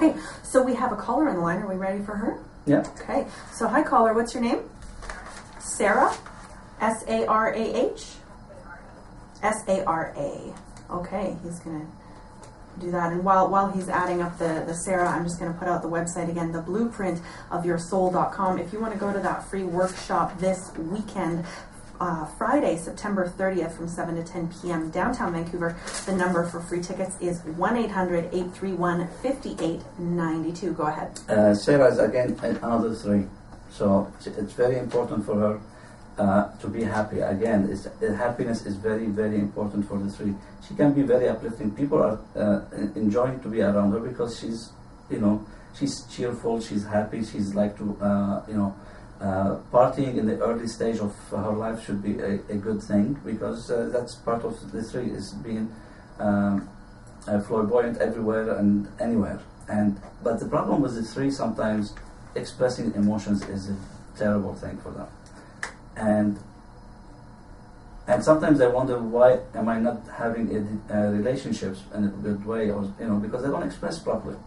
Okay, so we have a caller on the line. Are we ready for her? Yeah. Okay, so hi caller, what's your name? Sarah? S-A-R-A-H? S-A-R-A. Okay, he's going to do that. And while he's adding up the Sarah, I'm just going to put out the website again, theblueprintofyoursoul.com. If you want to go to that free workshop this weekend, Friday, September 30th from 7 to 10 p.m. downtown Vancouver, the number for free tickets is 1-800-831-5892. Go ahead. Sarah is again another 3. So it's very important for her to be happy. Again, happiness is very, very important for the 3. She can be very uplifting. People are enjoying to be around her because she's, she's cheerful, she's happy, she's like to, partying in the early stage of her life should be a good thing because that's part of the 3 is being flamboyant everywhere and anywhere. But the problem with the 3, sometimes expressing emotions is a terrible thing for them. And sometimes I wonder why am I not having relationships in a good way, or because they don't express properly,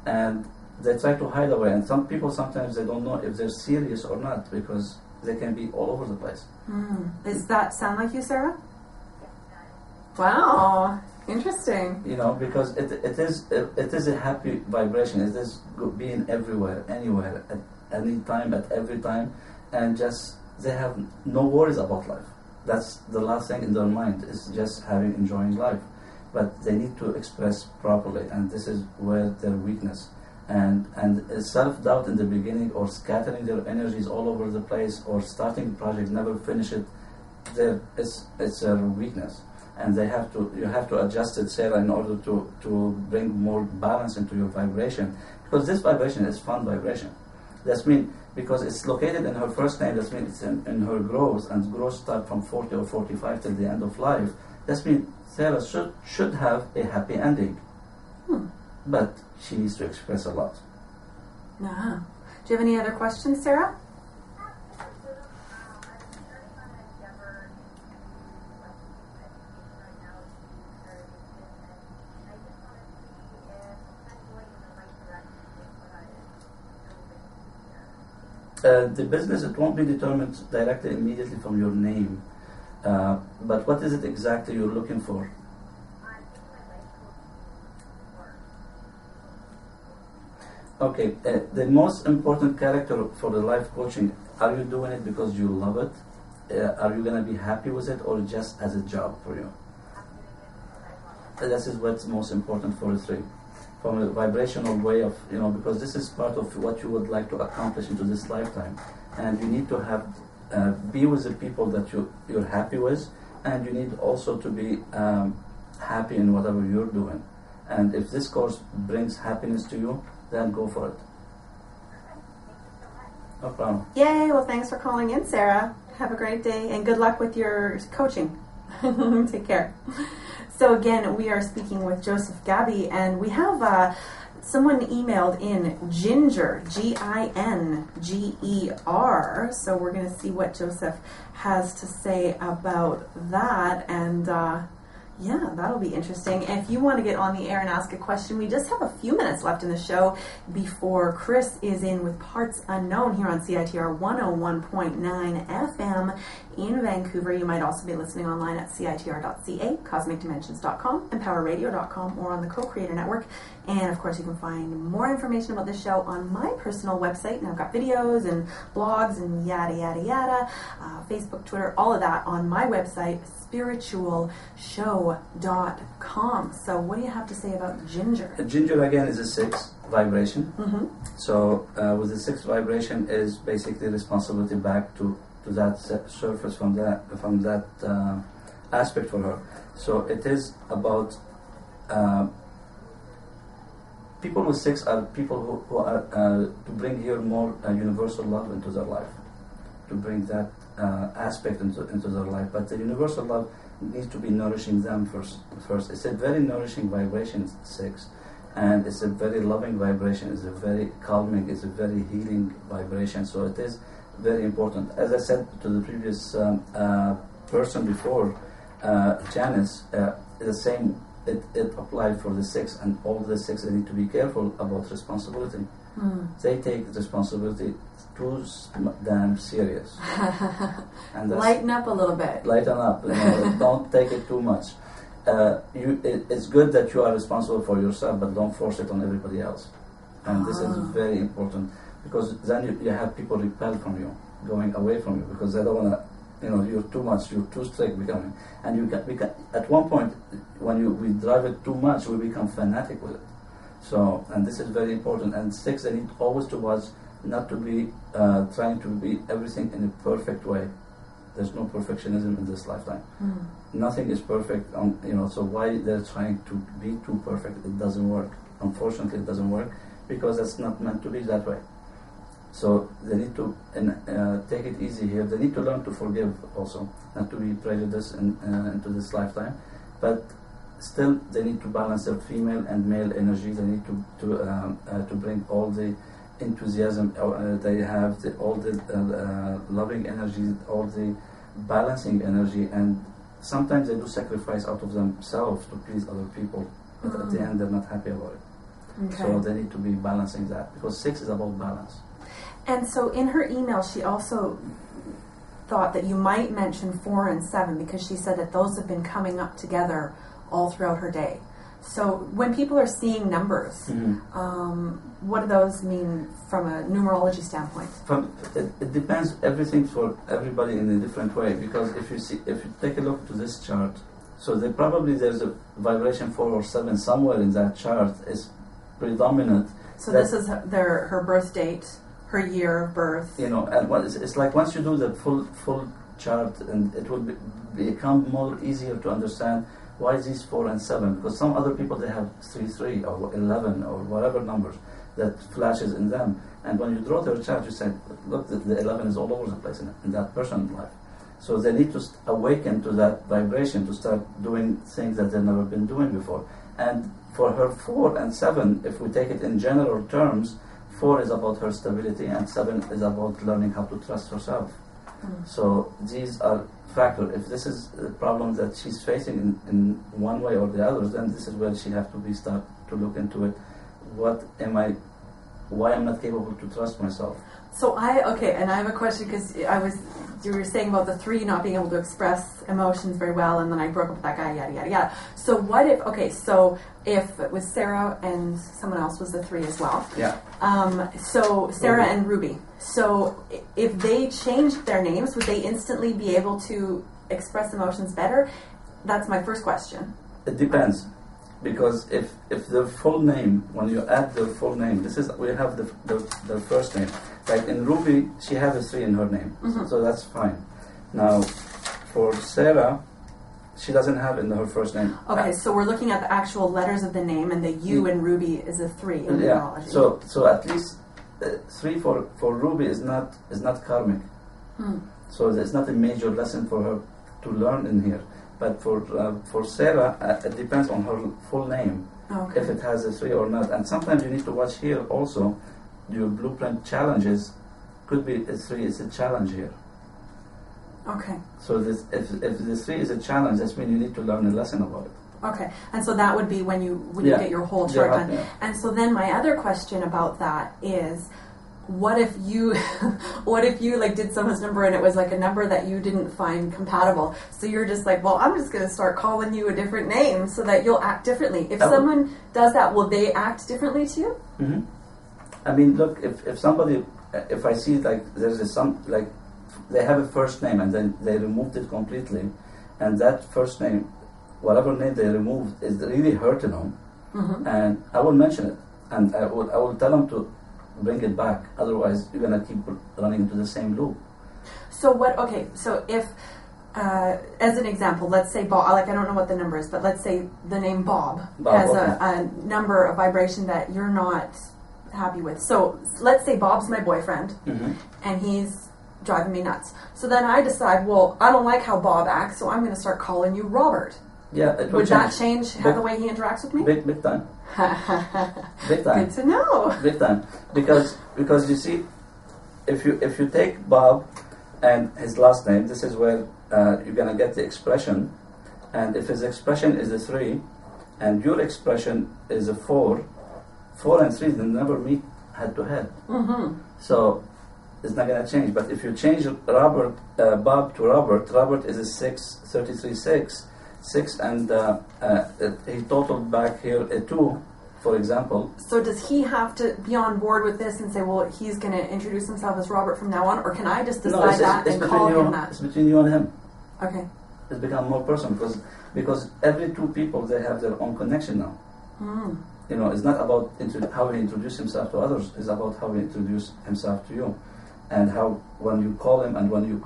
and they try to hide away. And some people sometimes they don't know if they're serious or not because they can be all over the place. Does that sound like you, Sarah? Wow, interesting. Because it is a happy vibration. It is being everywhere, anywhere, at any time, at every time, and just they have no worries about life. That's the last thing in their mind is just enjoying life. But they need to express properly, and this is where their weakness and self-doubt in the beginning, or scattering their energies all over the place, or starting a project, never finish it. It's a weakness, and you have to adjust it, Sarah, in order to bring more balance into your vibration, because this vibration is fun vibration. That's mean because it's located in her first name. That means it's in her growth, and growth start from 40 or 45 till the end of life. That means Sarah should have a happy ending, but she needs to express a lot. Do you have any other questions, Sarah? The business, it won't be determined directly immediately from your name, but what is it exactly you're looking for? Okay, the most important character for the life coaching, are you doing it because you love it? Are you going to be happy with it, or just as a job for you? This is what's most important for the 3. From a vibrational way of, because this is part of what you would like to accomplish into this lifetime. And you need to have, be with the people that you're happy with, and you need also to be happy in whatever you're doing. And if this course brings happiness to you, then go for it. No problem. Yay, well thanks for calling in, Sarah. Have a great day, and good luck with your coaching. Take care. So again, we are speaking with Joseph Ghabi, and we have someone emailed in Ginger, G-I-N-G-E-R. So we're going to see what Joseph has to say about that, and yeah, that'll be interesting. If you want to get on the air and ask a question, we just have a few minutes left in the show before Chris is in with Parts Unknown here on CITR 101.9 FM in Vancouver. You might also be listening online at CITR.ca, CosmicDimensions.com, EmpowerRadio.com, or on the Co-Creator Network. And of course, you can find more information about this show on my personal website. And I've got videos and blogs and yada, yada, yada, Facebook, Twitter, all of that on my website, spiritualshow.com. So what do you have to say about Ginger? Ginger, again, is a 6 vibration. So with the 6th vibration is basically responsibility back to that surface from that aspect for her. So it is about people with 6 are people who are to bring here more universal love into their life, to bring that aspect into their life. But the universal love needs to be nourishing them first. It's a very nourishing vibration, 6, and it's a very loving vibration. It's a very calming. It's a very healing vibration. So it is very important. As I said to the previous person before, Janice, the same it applies for the 6, and all the 6 they need to be careful about responsibility. They take responsibility too damn serious. And lighten up a little bit. Lighten up. Don't take it too much. It's good that you are responsible for yourself, but don't force it on everybody else. And this is very important, because then you have people repel from you, going away from you, because they don't want to. You're too much, you're too strict becoming. And we can, at one point, when we drive it too much, we become fanatic with it. So, and this is very important. And 6, they need always to watch, not to be trying to be everything in a perfect way. There's no perfectionism in this lifetime. Nothing is perfect, so why they're trying to be too perfect? It doesn't work. Unfortunately, it doesn't work, because it's not meant to be that way. So they need to take it easy here. They need to learn to forgive also, not to be prejudiced into this lifetime. But still, they need to balance their female and male energy. They need to bring all the enthusiasm they have, all the loving energy, all the balancing energy. And sometimes they do sacrifice out of themselves to please other people. But at the end, they're not happy about it. Okay. So they need to be balancing that, because 6 is about balance. And so in her email, she also thought that you might mention 4 and 7, because she said that those have been coming up together all throughout her day. So when people are seeing numbers, what do those mean from a numerology standpoint? It depends, everything for everybody in a different way, because if you take a look to this chart, so there's a vibration 4 or 7 somewhere in that chart is predominant. So this is her birth date, her year of birth. And it's like once you do the full chart, and it will become more easier to understand why these 4 and 7, because some other people, they have 3 or 11 or whatever numbers that flashes in them. And when you draw their chart, you say, look, the 11 is all over the place in that person's life. So they need to awaken to that vibration, to start doing things that they've never been doing before. And for her 4 and 7, if we take it in general terms, 4 is about her stability, and 7 is about learning how to trust herself. So these are factors. If this is a problem that she's facing in one way or the other, then this is where she has to start to look into it. Why I'm not capable to trust myself? So and I have a question, because you were saying about the 3 not being able to express emotions very well, and then I broke up with that guy, yada yada yada. So what if it was Sarah and someone else was the 3 as well? Yeah. So Sarah and Ruby. So if they changed their names, would they instantly be able to express emotions better? That's my first question. It depends. Because if the full name, when you add the full name, we have the first name. Like in Ruby, she has a 3 in her name, so that's fine. Now, for Sarah, she doesn't have in her first name. Okay, so we're looking at the actual letters of the name, and the U in Ruby is a 3 in numerology. So at least 3 for Ruby is not karmic. So there's not a major lesson for her to learn in here. But for Sarah, it depends on her full name, if it has a 3 or not. And sometimes you need to watch here also. Your blueprint challenges could be a 3 is a challenge here. Okay. So if the 3 is a challenge, that means you need to learn a lesson about it. Okay, and so that would be when you get your whole chart done. Yeah. And so then my other question about that is, what if you like did someone's number and it was like a number that you didn't find compatible? So you're just like, well, I'm just going to start calling you a different name so that you'll act differently. If someone does that, will they act differently to you? Mm-hmm. I mean, look, if I see like they have a first name and then they removed it completely, and that first name, whatever name they removed, is really hurting them, and I will mention it, and I will tell them to bring it back. Otherwise, you're gonna keep running into the same loop. So what? Okay, so if, as an example, let's say Bob. Like I don't know what the number is, but let's say the name Bob has a number, a vibration that you're not happy with. So let's say Bob's my boyfriend, and he's driving me nuts. So then I decide, well, I don't like how Bob acts, so I'm going to start calling you Robert. Yeah, it would that change the way he interacts with me? Big time. Big time. Good to know. Big time. Because you see, if you take Bob and his last name, this is where you're gonna get the expression, and if his expression is a 3, and your expression is a 4. 4 and 3, they never meet head to head. So it's not going to change. But if you change Bob to Robert is a 6, 33, 6, and he totaled back here a 2, for example. So does he have to be on board with this and say, well, he's going to introduce himself as Robert from now on, or can I just decide and call him that? It's between you and him. Okay. It's become more personal because every 2 people, they have their own connection now. You know, it's not about how he introduced himself to others. It's about how he introduced himself to you, and how when you call him and when you,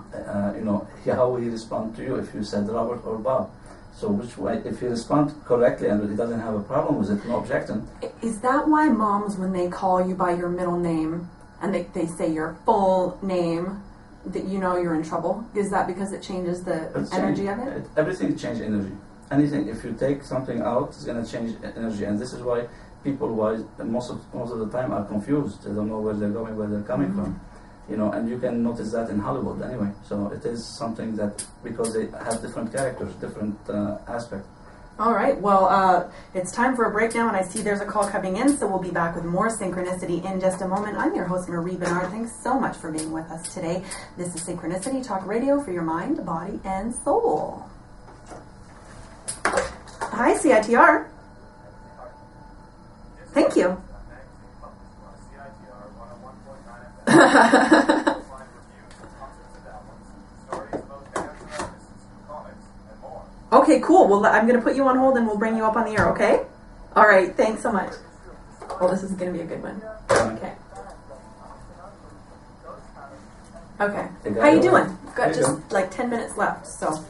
how he responds to you. If you said Robert or Bob, so which way? If he responds correctly and he doesn't have a problem with it, no objection. Is that why moms, when they call you by your middle name and they say your full name, that you know you're in trouble? Is that because it changes the energy of it? Everything changes energy. Anything, if you take something out, it's going to change energy, and this is why people, most of the time, are confused. They don't know where they're going, where they're coming from, you know. And you can notice that in Hollywood anyway. So it is something that, because they have different characters, different aspects. All right. Well, it's time for a break now, and I see there's a call coming in, so we'll be back with more Synchronicity in just a moment. I'm your host, Marie Benard. Thanks so much for being with us today. This is Synchronicity Talk Radio for your mind, body, and soul. Hi, CITR. Thank you. Okay, cool. Well, I'm going to put you on hold and we'll bring you up on the air, okay? All right, thanks so much. Oh, this is going to be a good one. Okay. Okay. How you doing? We've got just like 10 minutes left, so.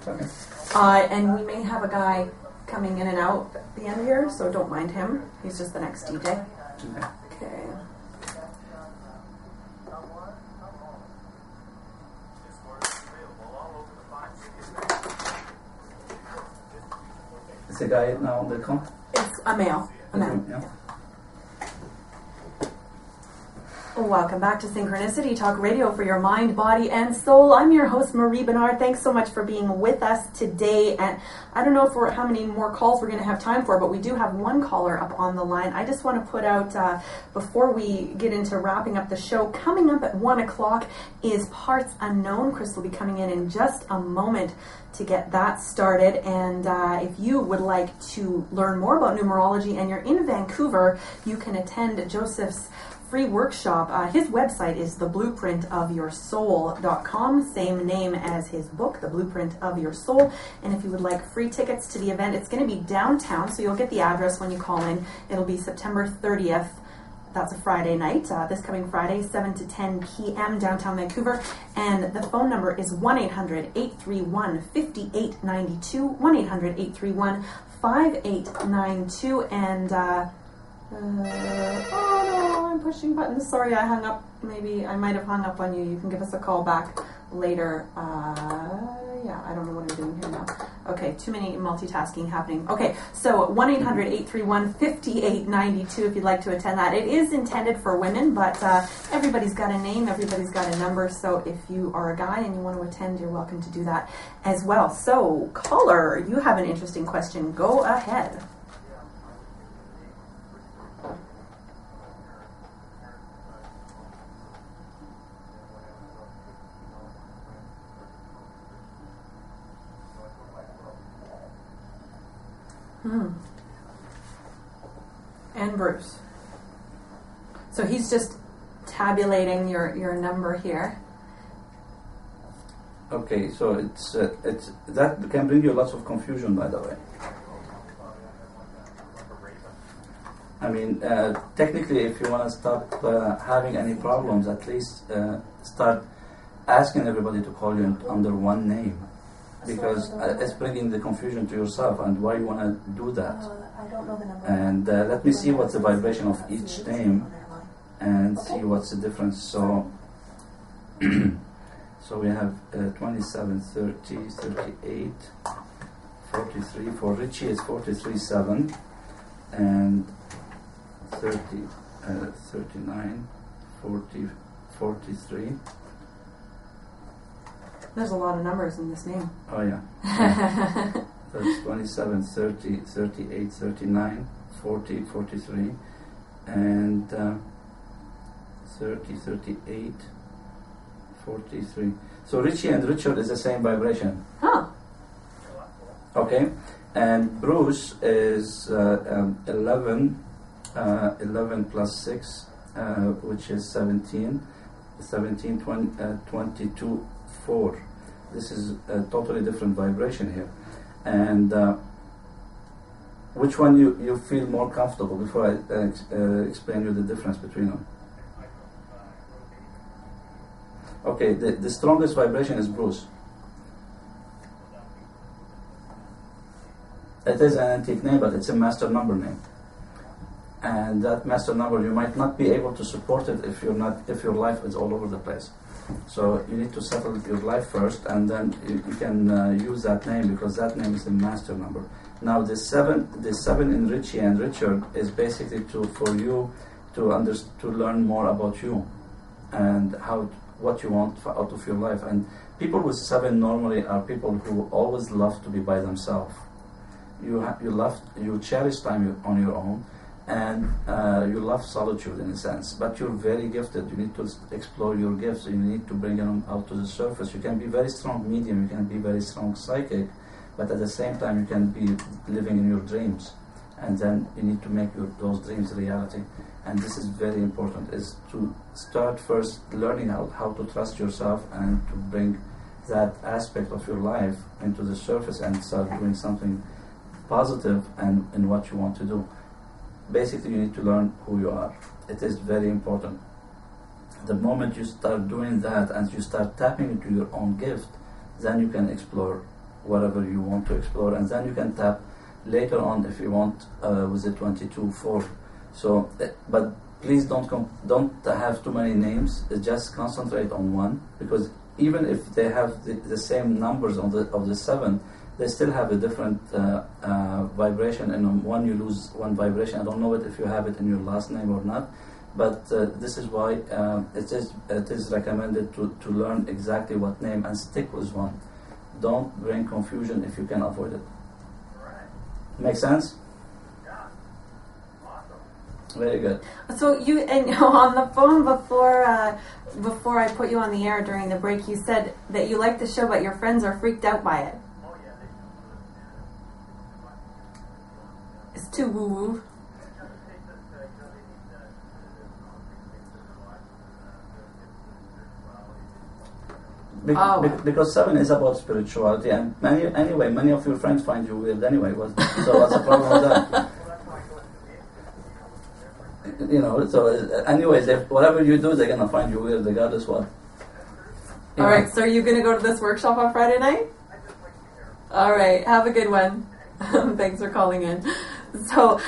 And we may have a guy coming in and out at the end here, so don't mind him. He's just the next DJ. Okay. Is the guy now on the call? It's a male. A man. Yeah. Welcome back to Synchronicity Talk Radio for your mind, body, and soul. I'm your host, Marie Benard. Thanks so much for being with us today. And I don't know how many more calls we're going to have time for, but we do have one caller up on the line. I just want to put out, before we get into wrapping up the show, coming up at 1 o'clock is Parts Unknown. Chris will be coming in just a moment to get that started. And if you would like to learn more about numerology and you're in Vancouver, you can attend Joseph's free workshop. His website is theblueprintofyoursoul.com, same name as his book, The Blueprint of Your Soul. And if you would like free tickets to the event, it's going to be downtown, so you'll get the address when you call in. It'll be September 30th. That's a Friday night, this coming Friday, 7 to 10 p.m. downtown Vancouver. And the phone number is 1-800-831-5892, 1-800-831-5892. And oh no, I'm pushing buttons. Sorry, I hung up. Maybe I might have hung up on you. You can give us a call back later. Yeah, I don't know what I'm doing here now. Okay, too many multitasking happening. Okay, so 1-800-831-5892 if you'd like to attend that. It is intended for women, but everybody's got a name, everybody's got a number, so if you are a guy and you want to attend, you're welcome to do that as well. So, caller, you have an interesting question. Go ahead. And Bruce. So he's just tabulating your number here. Okay, so it's that can bring you lots of confusion, by the way. I mean, technically, if you want to stop having any problems, at least start asking everybody to call you under one name, because it's bringing the confusion to yourself, and why you want to do that. I don't know the number. And let me see what's the vibration of each name, and see what's the difference. So, so we have 27, 30, 38, 43. For Richie, it's 43.7, and 30, 39, 40, 43. There's a lot of numbers in this name. Oh yeah. That's 27, 30, 38, 39, 40, 43, and 30, 38, 43. So Richie and Richard is the same vibration. Huh. Okay, and Bruce is 11, 11 plus 6, which is 17, 17, 20, 22, 4. This is a totally different vibration here. And which one you feel more comfortable before I explain you the difference between them? Okay, the strongest vibration is Bruce. It is an antique name, but it's a master number name. And that master number, you might not be able to support it if your life is all over the place. So you need to settle your life first, and then you can use that name, because that name is the master number. Now the seven in Richie and Richard is basically for you to learn more about you and what you want out of your life. And people with 7 normally are people who always love to be by themselves. You cherish time on your own, and you love solitude in a sense, but you're very gifted. You need to explore your gifts. You need to bring them out to the surface. You can be very strong medium, you can be very strong psychic, but at the same time you can be living in your dreams, and then you need to make those dreams reality. And this is very important, is to start first learning how to trust yourself and to bring that aspect of your life into the surface and start doing something positive and in what you want to do. Basically, you need to learn who you are. It is very important. The moment you start doing that and you start tapping into your own gift, then you can explore whatever you want to explore, and then you can tap later on if you want with the 22-4. So, but please don't have too many names. Just concentrate on one, because even if they have the same numbers of the 7, they still have a different vibration. And one you lose one vibration. I don't know if you have it in your last name or not, but this is why it is recommended to learn exactly what name and stick with one. Don't bring confusion if you can avoid it. Make sense? Yeah. Awesome. Very good. So on the phone before I put you on the air during the break, you said that you like the show, but your friends are freaked out by it. Oh yeah, they don't. It's too woo-woo. Because 7 is about spirituality, and many of your friends find you weird anyway. So what's the problem with that? So anyways, whatever you do, they're gonna find you weird regardless what. All right, so are you gonna go to this workshop on Friday night? All right, have a good one. Thanks for calling in. So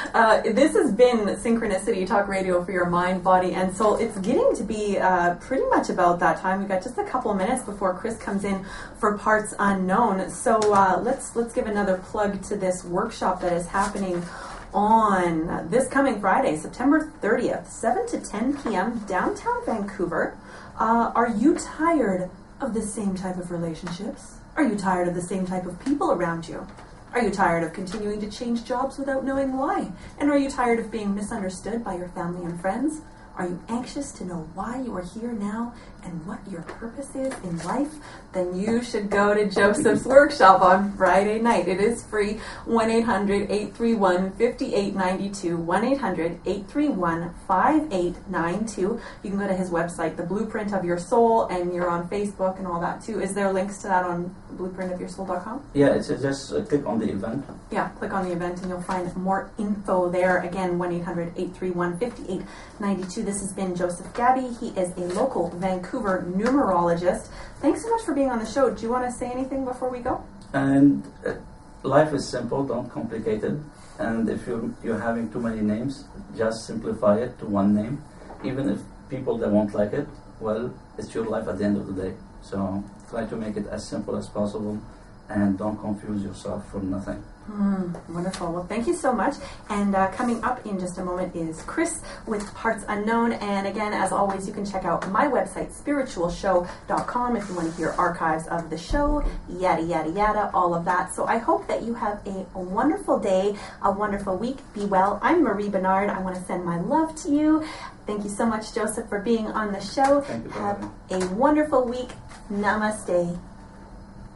this has been Synchronicity Talk Radio for your mind, body, and soul. It's getting to be pretty much about that time. We've got just a couple of minutes before Chris comes in for Parts Unknown. So let's give another plug to this workshop that is happening on this coming Friday, September 30th, 7 to 10 p.m. downtown Vancouver. Are you tired of the same type of relationships? Are you tired of the same type of people around you? Are you tired of continuing to change jobs without knowing why? And are you tired of being misunderstood by your family and friends? Are you anxious to know why you are here now and what your purpose is in life? Then you should go to Joseph's workshop on Friday night. It is free. 1-800-831-5892. 1-800-831-5892. You can go to his website, The Blueprint of Your Soul, and you're on Facebook and all that too. Is there links to that on blueprintofyoursoul.com? Yeah, it's just click on the event. Yeah, click on the event and you'll find more info there. Again, 1-800-831-5892. This has been Joseph Ghabi. He is a local Vancouver numerologist. Thanks so much for being on the show. Do you want to say anything before we go? And life is simple, don't complicate it. And if you're having too many names, just simplify it to one name. Even if people that won't like it, well, it's your life at the end of the day. So try to make it as simple as possible and don't confuse yourself for nothing. Wonderful. Well, thank you so much. And coming up in just a moment is Chris with Parts Unknown. And again, as always, you can check out my website, spiritualshow.com, if you want to hear archives of the show, yada, yada, yada, all of that. So I hope that you have a wonderful day, a wonderful week. Be well. I'm Marie Benard. I want to send my love to you. Thank you so much, Joseph, for being on the show. Thank you. Have a wonderful week. Namaste.